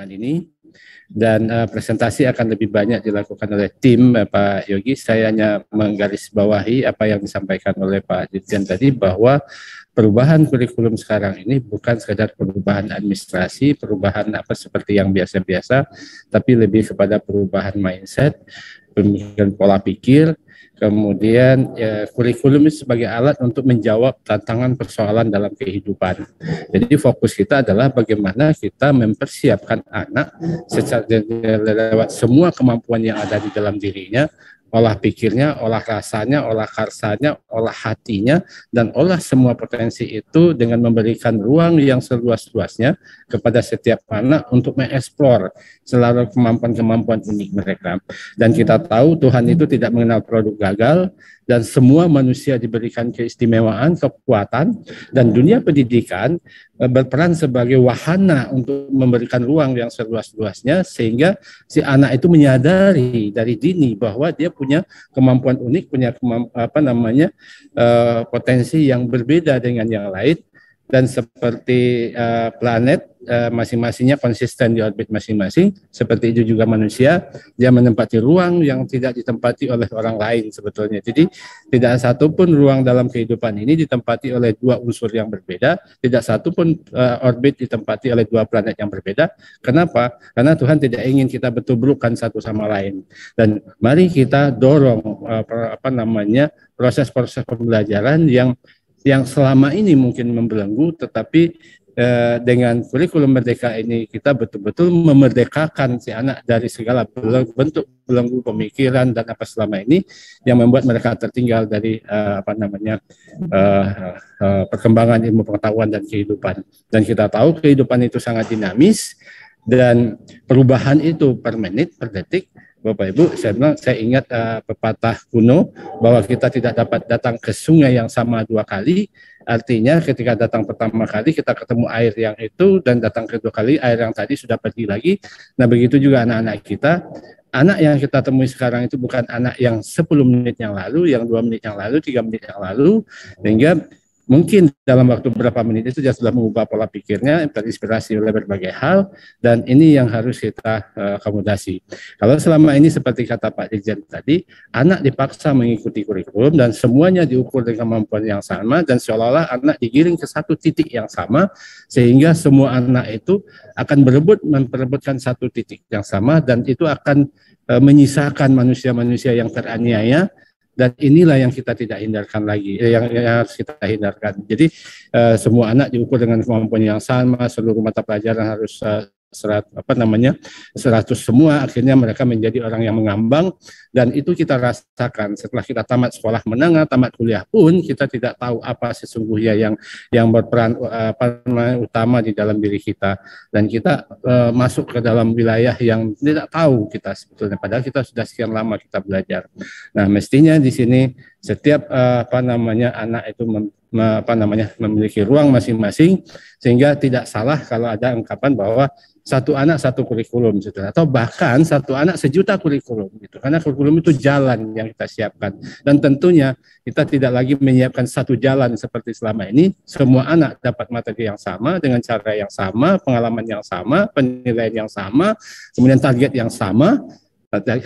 perencanaan ini. Dan presentasi akan lebih banyak dilakukan oleh tim Pak Yogi. Saya hanya menggarisbawahi apa yang disampaikan oleh Pak Dirjen tadi, bahwa perubahan kurikulum sekarang ini bukan sekedar perubahan administrasi, perubahan apa seperti yang biasa-biasa, tapi lebih kepada perubahan mindset, pemikiran pola pikir. Kemudian kurikulum itu sebagai alat untuk menjawab tantangan persoalan dalam kehidupan. Jadi fokus kita adalah bagaimana kita mempersiapkan anak secara lewat semua kemampuan yang ada di dalam dirinya, olah pikirnya, olah rasanya, olah karsanya, olah hatinya, dan olah semua potensi itu dengan memberikan ruang yang seluas-luasnya kepada setiap anak untuk mengeksplor selalu kemampuan-kemampuan unik mereka. Dan kita tahu Tuhan itu tidak mengenal produk gagal, dan semua manusia diberikan keistimewaan, kekuatan, dan dunia pendidikan berperan sebagai wahana untuk memberikan ruang yang seluas-luasnya, sehingga si anak itu menyadari dari dini bahwa dia punya kemampuan unik, punya potensi yang berbeda dengan yang lain. Dan seperti planet masing-masingnya konsisten di orbit masing-masing, seperti itu juga manusia, dia menempati ruang yang tidak ditempati oleh orang lain sebetulnya. Jadi tidak satupun ruang dalam kehidupan ini ditempati oleh dua unsur yang berbeda, tidak satupun orbit ditempati oleh dua planet yang berbeda. Kenapa? Karena Tuhan tidak ingin kita bertuburkan satu sama lain. Dan mari kita dorong proses-proses pembelajaran yang selama ini mungkin membelenggu, tetapi dengan kurikulum merdeka ini kita betul-betul memerdekakan si anak dari segala bentuk belenggu pemikiran dan apa selama ini yang membuat mereka tertinggal dari perkembangan ilmu pengetahuan dan kehidupan. Dan kita tahu kehidupan itu sangat dinamis dan perubahan itu per menit, per detik. Bapak Ibu, saya ingat pepatah kuno bahwa kita tidak dapat datang ke sungai yang sama dua kali. Artinya ketika datang pertama kali kita ketemu air yang itu, dan datang kedua kali air yang tadi sudah pergi lagi. Nah begitu juga anak-anak kita. Anak yang kita temui sekarang itu bukan anak yang 10 menit yang lalu, yang 2 menit yang lalu, 3 menit yang lalu, sehingga mungkin dalam waktu beberapa menit itu dia sudah mengubah pola pikirnya, terinspirasi oleh berbagai hal, dan ini yang harus kita akomodasi. Kalau selama ini seperti kata Pak Dirjen tadi, anak dipaksa mengikuti kurikulum dan semuanya diukur dengan kemampuan yang sama, dan seolah-olah anak digiring ke satu titik yang sama, sehingga semua anak itu akan memperebutkan satu titik yang sama, dan itu akan menyisakan manusia-manusia yang teraniaya. Dan inilah yang kita tidak hindarkan lagi, yang harus kita hindarkan. Jadi semua anak diukur dengan kemampuan yang sama, seluruh mata pelajaran harus 100 semua, akhirnya mereka menjadi orang yang mengambang, dan itu kita rasakan setelah kita tamat sekolah menengah, tamat kuliah pun kita tidak tahu apa sesungguhnya yang berperan utama di dalam diri kita, dan kita masuk ke dalam wilayah yang tidak tahu kita sebetulnya, padahal kita sudah sekian lama kita belajar. Nah, mestinya di sini setiap anak itu memiliki ruang masing-masing, sehingga tidak salah kalau ada ungkapan bahwa satu anak satu kurikulum, atau bahkan satu anak sejuta kurikulum, gitu. Karena kurikulum itu jalan yang kita siapkan, dan tentunya kita tidak lagi menyiapkan satu jalan seperti selama ini. Semua anak dapat materi yang sama dengan cara yang sama, pengalaman yang sama, penilaian yang sama, kemudian target yang sama.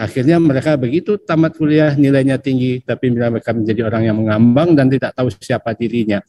Akhirnya mereka begitu tamat kuliah nilainya tinggi, tapi mereka menjadi orang yang mengambang dan tidak tahu siapa dirinya.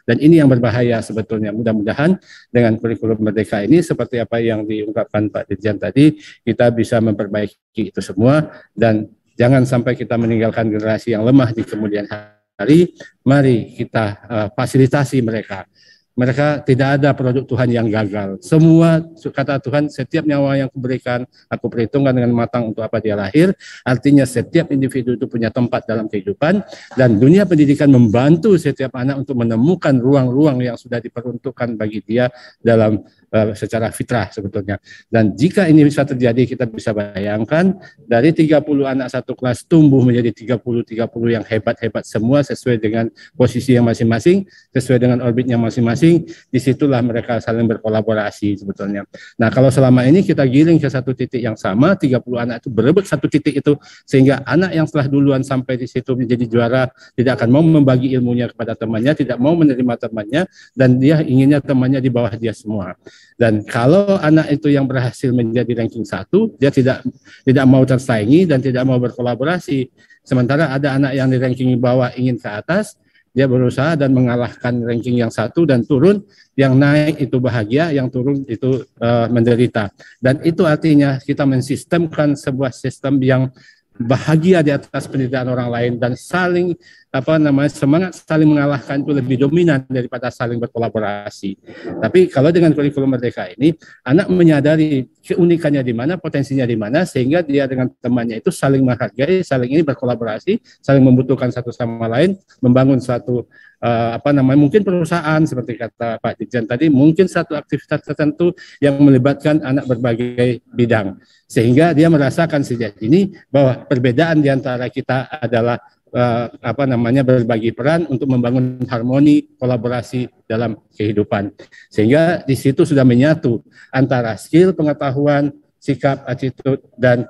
Dan ini yang berbahaya sebetulnya. Mudah-mudahan dengan kurikulum merdeka ini, seperti apa yang diungkapkan Pak Dirjen tadi, kita bisa memperbaiki itu semua, dan jangan sampai kita meninggalkan generasi yang lemah di kemudian hari. Mari kita fasilitasi mereka. Mereka tidak ada produk Tuhan yang gagal. Semua kata Tuhan, setiap nyawa yang kuberikan, aku perhitungkan dengan matang untuk apa dia lahir. Artinya setiap individu itu punya tempat dalam kehidupan, dan dunia pendidikan membantu setiap anak untuk menemukan ruang-ruang yang sudah diperuntukkan bagi dia dalam secara fitrah sebetulnya. Dan jika ini bisa terjadi, kita bisa bayangkan dari 30 anak satu kelas tumbuh menjadi 30 yang hebat-hebat semua sesuai dengan posisi yang masing-masing, sesuai dengan orbitnya masing-masing. Disitulah mereka saling berkolaborasi sebetulnya. Nah, kalau selama ini kita giring ke satu titik yang sama, 30 anak itu berebut satu titik itu, sehingga anak yang setelah duluan sampai di situ menjadi juara tidak akan mau membagi ilmunya kepada temannya, tidak mau menerima temannya, dan dia inginnya temannya di bawah dia semua. Dan kalau anak itu yang berhasil menjadi ranking 1, dia tidak mau tersaingi dan tidak mau berkolaborasi. Sementara ada anak yang di ranking bawah ingin ke atas, dia berusaha dan mengalahkan ranking yang 1 dan turun, yang naik itu bahagia, yang turun itu menderita. Dan itu artinya kita mensistemkan sebuah sistem yang bahagia di atas penderitaan orang lain dan saling semangat saling mengalahkan itu lebih dominan daripada saling berkolaborasi. Tapi kalau dengan kurikulum merdeka ini, anak menyadari keunikannya di mana, potensinya di mana, sehingga dia dengan temannya itu saling menghargai, saling ini berkolaborasi, saling membutuhkan satu sama lain, membangun suatu mungkin perusahaan seperti kata Pak Dirjen tadi, mungkin satu aktivitas tertentu yang melibatkan anak berbagai bidang, sehingga dia merasakan sejak ini bahwa perbedaan di antara kita adalah berbagi peran untuk membangun harmoni kolaborasi dalam kehidupan, sehingga di situ sudah menyatu antara skill, pengetahuan, sikap, attitude, dan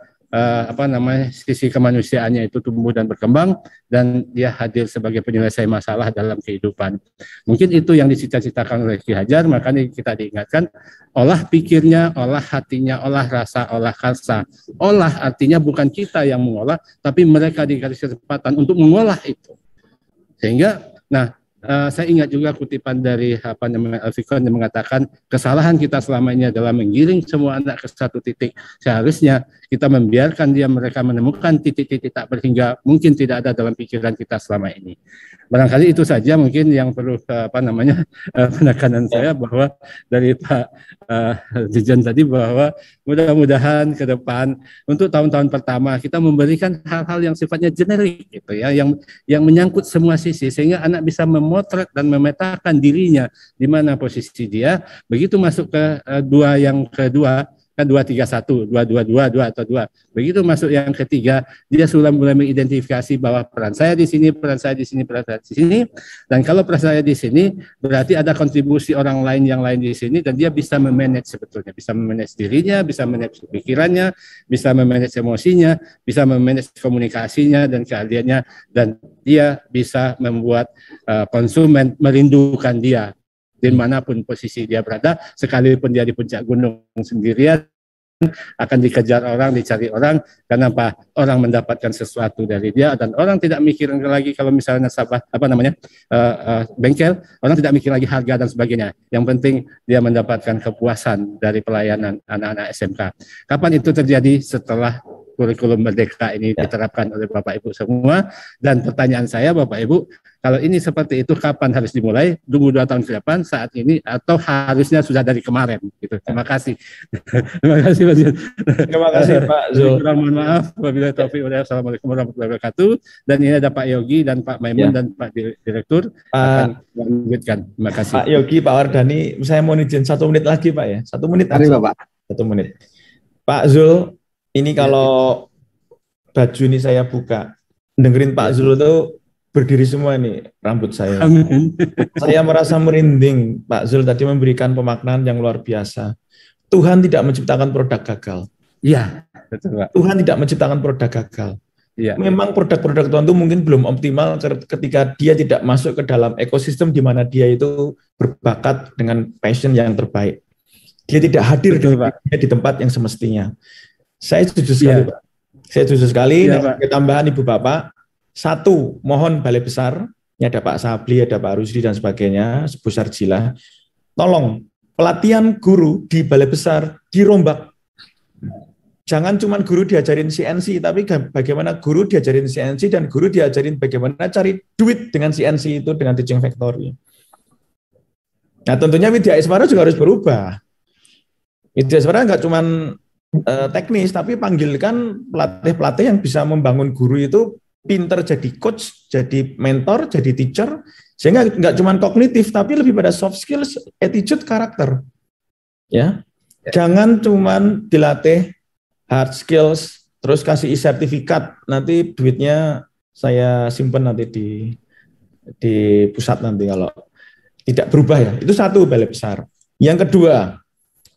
sisi kemanusiaannya itu tumbuh dan berkembang, dan dia hadir sebagai penyelesai masalah dalam kehidupan. Mungkin itu yang dicita-citakan oleh Ki Hajar, makanya kita diingatkan, olah pikirnya, olah hatinya, olah rasa, olah karsa. Olah artinya bukan kita yang mengolah, tapi mereka dikasih kesempatan untuk mengolah itu. Sehingga, saya ingat juga kutipan dari Alfikon yang mengatakan kesalahan kita selama ini adalah menggiring semua anak ke satu titik. Seharusnya kita membiarkan mereka menemukan titik-titik tak berhingga mungkin tidak ada dalam pikiran kita selama ini. Barangkali itu saja mungkin yang perlu penekanan saya, bahwa dari Pak Dirjen tadi, bahwa mudah-mudahan ke depan untuk tahun-tahun pertama kita memberikan hal-hal yang sifatnya generik gitu ya, yang menyangkut semua sisi, sehingga anak bisa memotret dan memetakan dirinya di mana posisi dia. Begitu masuk ke yang kedua, kan 231, 222, 2 atau 2. Begitu masuk yang ketiga, dia sudah mulai mengidentifikasi bahwa peran saya di sini, peran saya di sini, peran saya di sini. Dan kalau peran saya di sini, berarti ada kontribusi orang lain yang lain di sini, dan dia bisa memanage sebetulnya, bisa memanage dirinya, bisa memanage pikirannya, bisa memanage emosinya, bisa memanage komunikasinya dan keahliannya, dan dia bisa membuat konsumen merindukan dia dimanapun posisi dia berada, sekalipun dia di puncak gunung sendirian, akan dikejar orang, dicari orang, karena orang mendapatkan sesuatu dari dia, dan orang tidak mikir lagi kalau misalnya bengkel, orang tidak mikir lagi harga dan sebagainya. Yang penting dia mendapatkan kepuasan dari pelayanan anak-anak SMK. Kapan itu terjadi? Setelah kurikulum merdeka ini diterapkan oleh Bapak Ibu semua. Dan pertanyaan saya, Bapak Ibu, kalau ini seperti itu, kapan harus dimulai? Tunggu 2 tahun ke depan, saat ini, atau harusnya sudah dari kemarin? Gitu. Terima kasih. Terima kasih, Pak Zul. Terima kasih, Pak Zul. Mohon maaf, wabillahi taufiq wal hidayah. Assalamualaikum warahmatullahi wabarakatuh. Dan ini ada Pak Yogi dan Pak Maimun dan Pak Direktur akan melanjutkan. Terima kasih. Pak Yogi, Pak Wardani, saya mau izin 1 menit lagi, Pak ya. 1 menit aja. Pak. 1 menit. Pak Zul, ini kalau baju ini saya buka, dengerin Pak Zul itu berdiri semua ini rambut saya. Amin. Saya merasa merinding. Pak Zul tadi memberikan pemaknaan yang luar biasa. Tuhan tidak menciptakan produk gagal. Iya, betul Pak. Tuhan tidak menciptakan produk gagal. Ya. Memang produk-produk Tuhan itu mungkin belum optimal ketika dia tidak masuk ke dalam ekosistem di mana dia itu berbakat dengan passion yang terbaik. Dia tidak hadir di tempat yang semestinya. Saya setuju sekali, Pak. Saya setuju sekali. Nah, tambahan Ibu Bapak. 1, mohon Balai Besar, ini ada Pak Sabli, ada Pak Rusdi dan sebagainya, sebesar Jila. Tolong pelatihan guru di Balai Besar dirombak. Jangan cuma guru diajarin CNC, tapi bagaimana guru diajarin CNC dan guru diajarin bagaimana cari duit dengan CNC itu, dengan teaching factory. Nah, tentunya Widya Ismara juga harus berubah. Widya Ismara nggak cuma teknis, tapi panggilkan pelatih-pelatih yang bisa membangun guru itu pinter jadi coach, jadi mentor, jadi teacher, sehingga nggak cuma kognitif, tapi lebih pada soft skills, attitude, karakter. Ya, jangan cuma dilatih hard skills, terus kasih sertifikat, nanti duitnya saya simpen nanti di pusat nanti kalau tidak berubah ya. Itu 1, Balai Besar. Yang kedua,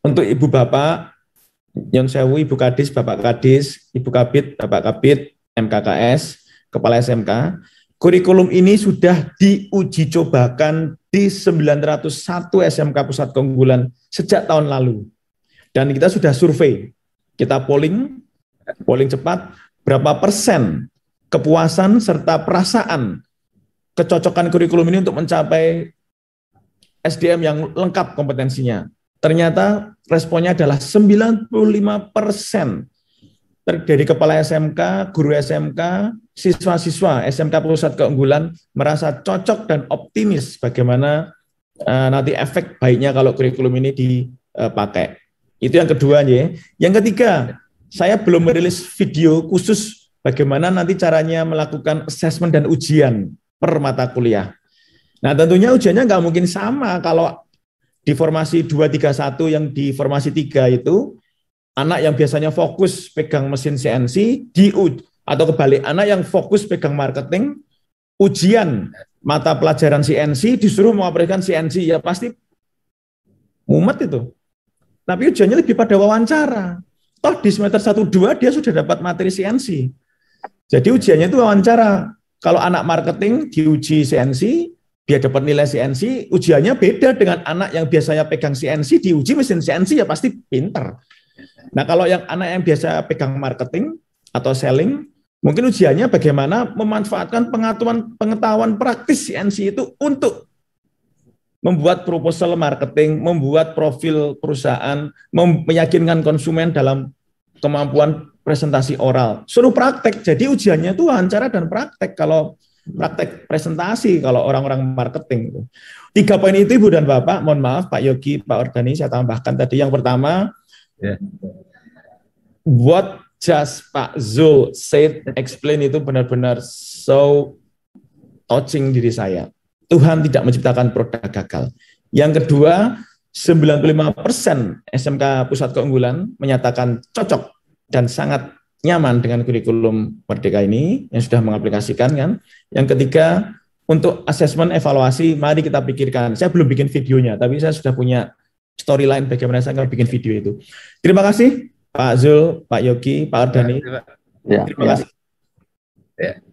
untuk Ibu Bapak, Nyon Sewu, Ibu Kadis, Bapak Kadis, Ibu Kabid, Bapak Kabid, MKKS, Kepala SMK, kurikulum ini sudah diuji cobakan di 901 SMK Pusat Keunggulan sejak tahun lalu. Dan kita sudah survei, kita polling cepat, berapa persen kepuasan serta perasaan kecocokan kurikulum ini untuk mencapai SDM yang lengkap kompetensinya. Ternyata responnya adalah 95% dari kepala SMK, guru SMK, siswa-siswa SMK Pusat Keunggulan merasa cocok dan optimis bagaimana nanti efek baiknya kalau kurikulum ini dipakai. Itu yang kedua ya. Yang ketiga, saya belum merilis video khusus bagaimana nanti caranya melakukan assessment dan ujian per mata kuliah. Nah tentunya ujiannya nggak mungkin sama kalau di formasi 231 yang di formasi 3 itu anak yang biasanya fokus pegang mesin CNC atau kebalik, anak yang fokus pegang marketing, ujian mata pelajaran CNC disuruh mengoperasikan CNC, ya pasti mumet itu. Tapi ujiannya lebih pada wawancara. Toh di semester 1-2 dia sudah dapat materi CNC. Jadi ujiannya itu wawancara. Kalau anak marketing diuji CNC, dia dapat nilai CNC, ujiannya beda dengan anak yang biasanya pegang CNC, diuji mesin CNC, ya pasti pinter. Nah kalau yang anak yang biasa pegang marketing atau selling, mungkin ujiannya bagaimana memanfaatkan pengetahuan praktis CNC itu untuk membuat proposal marketing, membuat profil perusahaan, meyakinkan konsumen dalam kemampuan presentasi oral. Suruh praktek, jadi ujiannya itu wawancara dan praktek. Kalau praktek presentasi, kalau orang-orang marketing. 3 poin itu Ibu dan Bapak, mohon maaf Pak Yogi, Pak Wardani, saya tambahkan tadi. Yang pertama, what just Pak Zul said, explain itu benar-benar so touching diri saya. Tuhan tidak menciptakan produk gagal. Yang kedua, 95% SMK Pusat Keunggulan menyatakan cocok dan sangat nyaman dengan kurikulum Merdeka ini yang sudah mengaplikasikan kan. Yang ketiga, untuk asesmen evaluasi, mari kita pikirkan. Saya belum bikin videonya, tapi saya sudah punya storyline bagaimana saya akan bikin video itu. Terima kasih Pak Zul, Pak Yogi, Pak Wardani. Terima kasih. Ya.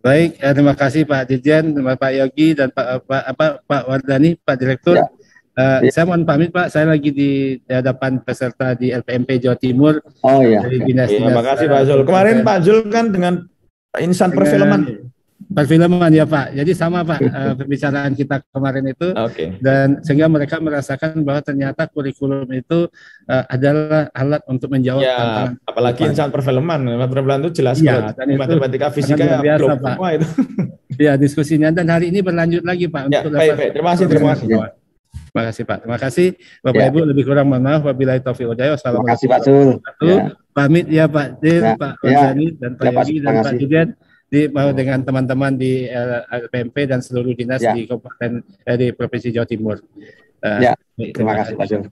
Baik, terima kasih Pak Dirjen, Pak Yogi dan Pak Wardani, Pak Direktur. Saya mohon pamit Pak, saya lagi di hadapan peserta di LPMP Jawa Timur. Oh iya. Terima kasih Pak Zul. Kemarin Pak Zul kan dengan insan perfilman. Perfilman ya Pak. Jadi sama Pak pembicaraan kita kemarin itu. Dan sehingga mereka merasakan bahwa ternyata kurikulum itu adalah alat untuk menjawab tantangan. Apalagi insan perfilman. Perfilman itu jelas ya, kalau matematika fisika ya biasa Pak. Itu. Ya diskusinya dan hari ini berlanjut lagi Pak. Ya, baik. Terima kasih. Terima kasih Pak. Terima kasih Bapak Ibu, lebih kurang mohon maaf. Wabillahi taufiq wal hidayah. Terima kasih Pak Zul. Pamit ya Pak Dir, Pak Wardani dan Pak Yogi dan Pak Dirjen dengan teman-teman di LPMP dan seluruh dinas di Kabupaten di Provinsi Jawa Timur. Terima kasih Pak Zul.